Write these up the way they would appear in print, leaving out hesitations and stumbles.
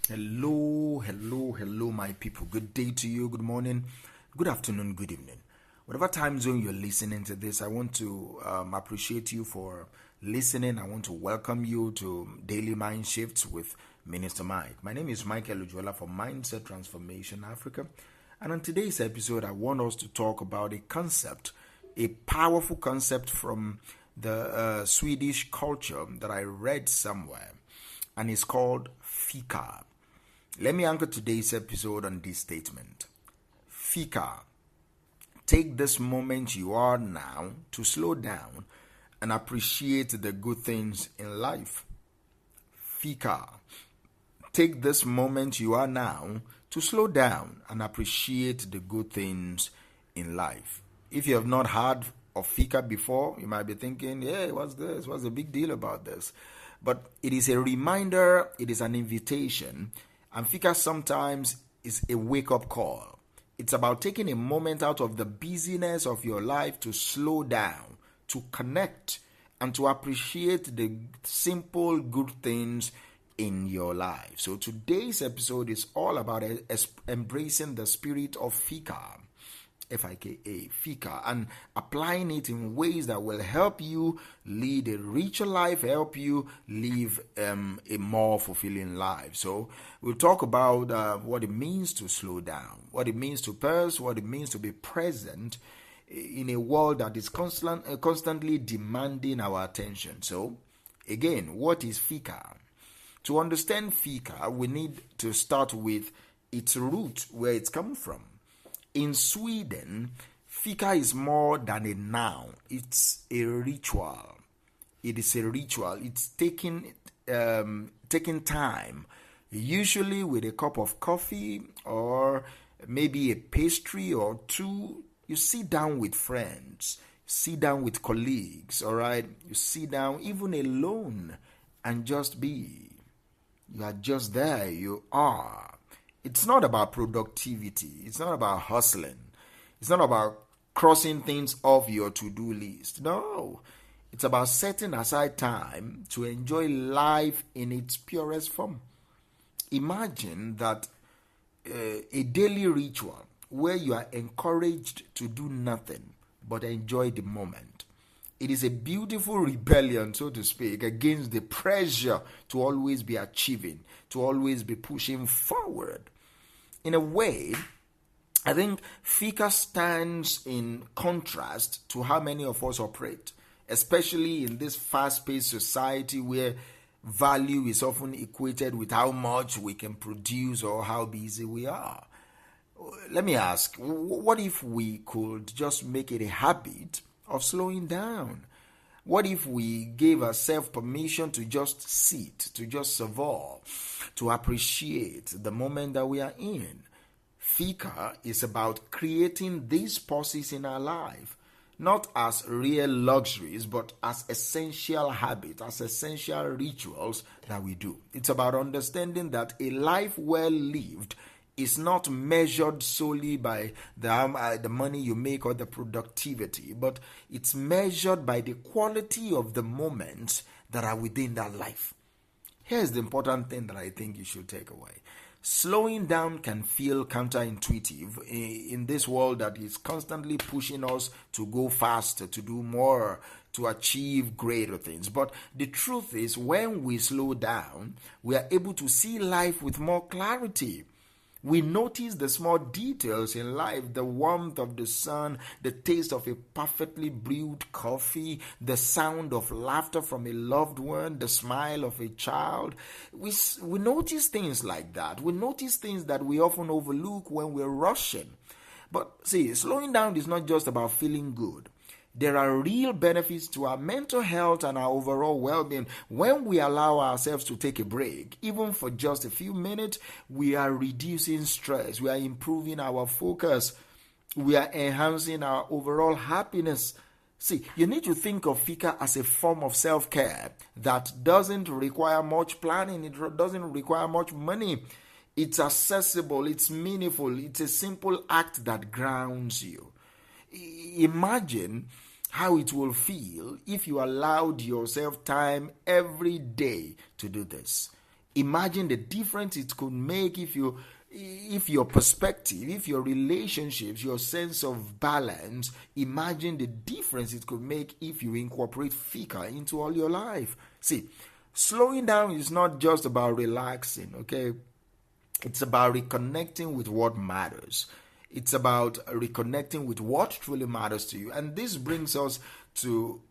Hello, my people. Good day to you, good morning, good afternoon, good evening. Whatever time zone you're listening to this, I want to appreciate you for listening. I want to welcome you to Daily Mind Shifts with Minister Mike. My name is Michael Ujuela from Mindset Transformation Africa. And on today's episode, I want us to talk about a concept, a powerful concept from the Swedish culture that I read somewhere, and it's called FIKA. Let me anchor today's episode on this statement. FIKA. Take this moment you are now to slow down and appreciate the good things in life. FIKA. Take this moment you are now to slow down and appreciate the good things in life. If you have not heard of FIKA before, you might be thinking, hey, what's this? What's the big deal about this? But it is a reminder, it is an invitation, and FIKA sometimes is a wake-up call. It's about taking a moment out of the busyness of your life to slow down, to connect, and to appreciate the simple good things in your life. So today's episode is all about embracing the spirit of FIKA. FIKA, FIKA, and applying it in ways that will help you lead a richer life, help you live a more fulfilling life. So we'll talk about what it means to slow down, what it means to pause, what it means to be present in a world that is constantly demanding our attention. So again, what is FIKA? To understand FIKA, we need to start with its root, where it's come from. In Sweden, FIKA is more than a noun. It's a ritual. It is a ritual. It's taking time, usually with a cup of coffee or maybe a pastry or two. You sit down with friends, sit down with colleagues, all right? You sit down even alone and just be. You are just there. You are. It's not about productivity. It's not about hustling. It's not about crossing things off your to-do list. No. It's about setting aside time to enjoy life in its purest form. Imagine that a daily ritual where you are encouraged to do nothing but enjoy the moment. It is a beautiful rebellion, so to speak, against the pressure to always be achieving, to always be pushing forward. In a way, I think FIKA stands in contrast to how many of us operate, especially in this fast-paced society where value is often equated with how much we can produce or how busy we are. Let me ask, what if we could just make it a habit of slowing down? What if we gave ourselves permission to just sit, to just savor, to appreciate the moment that we are in? FIKA is about creating these pauses in our life, not as real luxuries, but as essential habits, as essential rituals that we do. It's about understanding that a life well lived is not measured solely by the money you make or the productivity, but it's measured by the quality of the moments that are within that life. Here's the important thing that I think you should take away. Slowing down can feel counterintuitive in this world that is constantly pushing us to go faster, to do more, to achieve greater things. But the truth is, when we slow down, we are able to see life with more clarity. We notice the small details in life, the warmth of the sun, the taste of a perfectly brewed coffee, the sound of laughter from a loved one, the smile of a child. We notice things like that. We notice things that we often overlook when we're rushing. But see, slowing down is not just about feeling good. There are real benefits to our mental health and our overall well-being. When we allow ourselves to take a break, even for just a few minutes, we are reducing stress, we are improving our focus, we are enhancing our overall happiness. See, you need to think of FIKA as a form of self-care that doesn't require much planning, it doesn't require much money. It's accessible, it's meaningful, it's a simple act that grounds you. Imagine how it will feel if you allowed yourself time every day to do this. Imagine the difference it could make if your perspective, if your relationships, your sense of balance, imagine the difference it could make if you incorporate FIKA into all your life. See, slowing down is not just about relaxing, okay? It's about reconnecting with what matters. It's about reconnecting with what truly matters to you. And this brings us to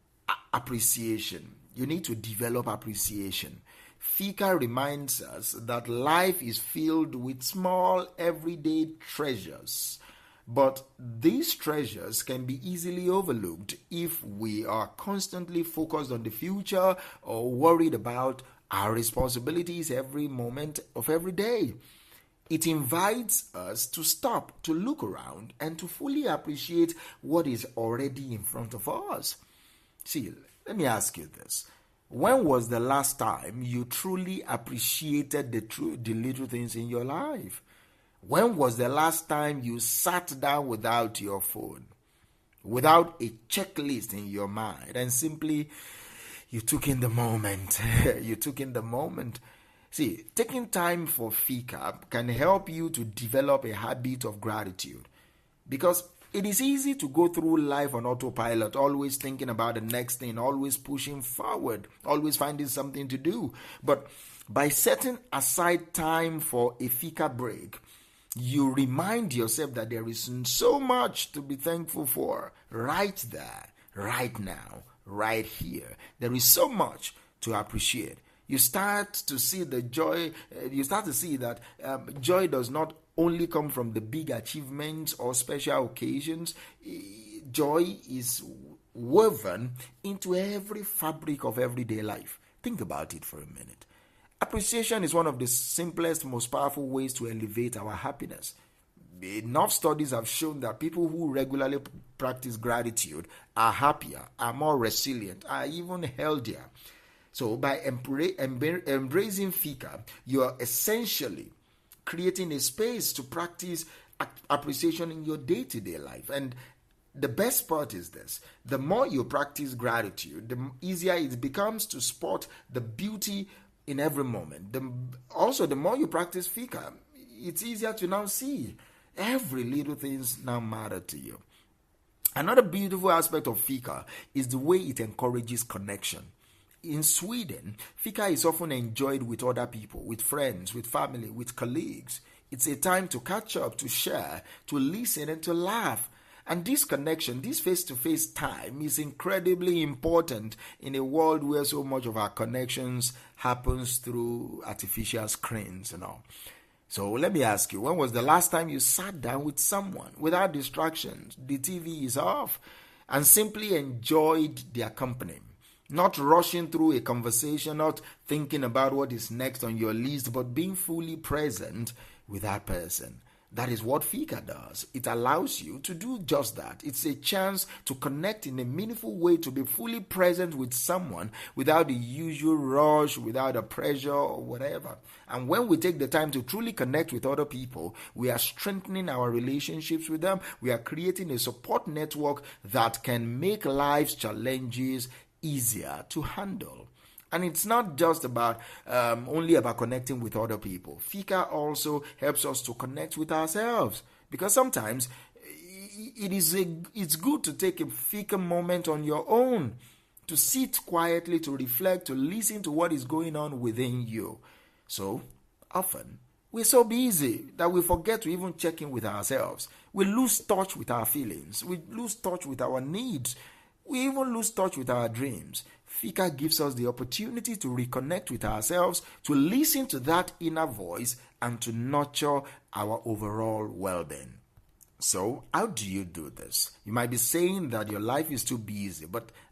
appreciation. You need to develop appreciation. FIKA reminds us that life is filled with small, everyday treasures. But these treasures can be easily overlooked if we are constantly focused on the future or worried about our responsibilities every moment of every day. It invites us to stop, to look around, and to fully appreciate what is already in front of us. See, let me ask you this. When was the last time you truly appreciated the little things in your life? When was the last time you sat down without your phone, without a checklist in your mind, and simply you took in the moment? You took in the moment. See, taking time for FIKA can help you to develop a habit of gratitude, because it is easy to go through life on autopilot, always thinking about the next thing, always pushing forward, always finding something to do. But by setting aside time for a FIKA break, you remind yourself that there is so much to be thankful for right there, right now, right here. There is so much to appreciate. You start to see the joy. You start to see that joy does not only come from the big achievements or special occasions. Joy is woven into every fabric of everyday life. Think about it for a minute. Appreciation is one of the simplest, most powerful ways to elevate our happiness. Enough studies have shown that people who regularly practice gratitude are happier, are more resilient, are even healthier. So by embracing FIKA, you are essentially creating a space to practice appreciation in your day-to-day life. And the best part is this: the more you practice gratitude, the easier it becomes to spot the beauty in every moment. The more you practice FIKA, it's easier to now see every little things now matter to you. Another beautiful aspect of FIKA is the way it encourages connection. In Sweden, FIKA is often enjoyed with other people, with friends, with family, with colleagues. It's a time to catch up, to share, to listen, and to laugh. And this connection, this face-to-face time is incredibly important in a world where so much of our connections happens through artificial screens and all. So let me ask you, when was the last time you sat down with someone without distractions, the TV is off, and simply enjoyed their company? Not rushing through a conversation, not thinking about what is next on your list, but being fully present with that person. That is what FIKA does. It allows you to do just that. It's a chance to connect in a meaningful way, to be fully present with someone without the usual rush, without the pressure or whatever. And when we take the time to truly connect with other people, we are strengthening our relationships with them. We are creating a support network that can make life's challenges easier to handle. And it's not just about only about connecting with other people. FIKA also helps us to connect with ourselves, because sometimes it's good to take a FIKA moment on your own, to sit quietly, to reflect, to listen to what is going on within you. So often we're so busy that we forget to even check in with ourselves. We lose touch with our feelings. We lose touch with our needs. We even lose touch with our dreams. FIKA gives us the opportunity to reconnect with ourselves, to listen to that inner voice, and to nurture our overall well-being. So, how do you do this? You might be saying that your life is too busy,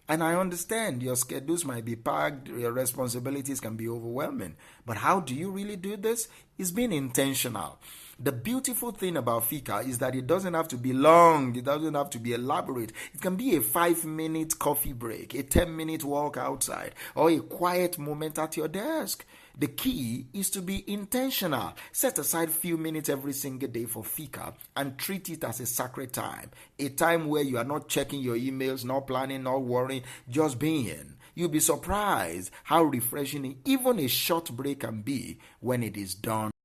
and I understand your schedules might be packed, your responsibilities can be overwhelming. But how do you really do this? It's being intentional. The beautiful thing about FIKA is that it doesn't have to be long. It doesn't have to be elaborate. It can be a 5-minute coffee break, a 10-minute walk outside, or a quiet moment at your desk. The key is to be intentional. Set aside a few minutes every single day for FIKA and treat it as a sacred time. A time where you are not checking your emails, not planning, not worrying, just being. You'll be surprised how refreshing even a short break can be when it is done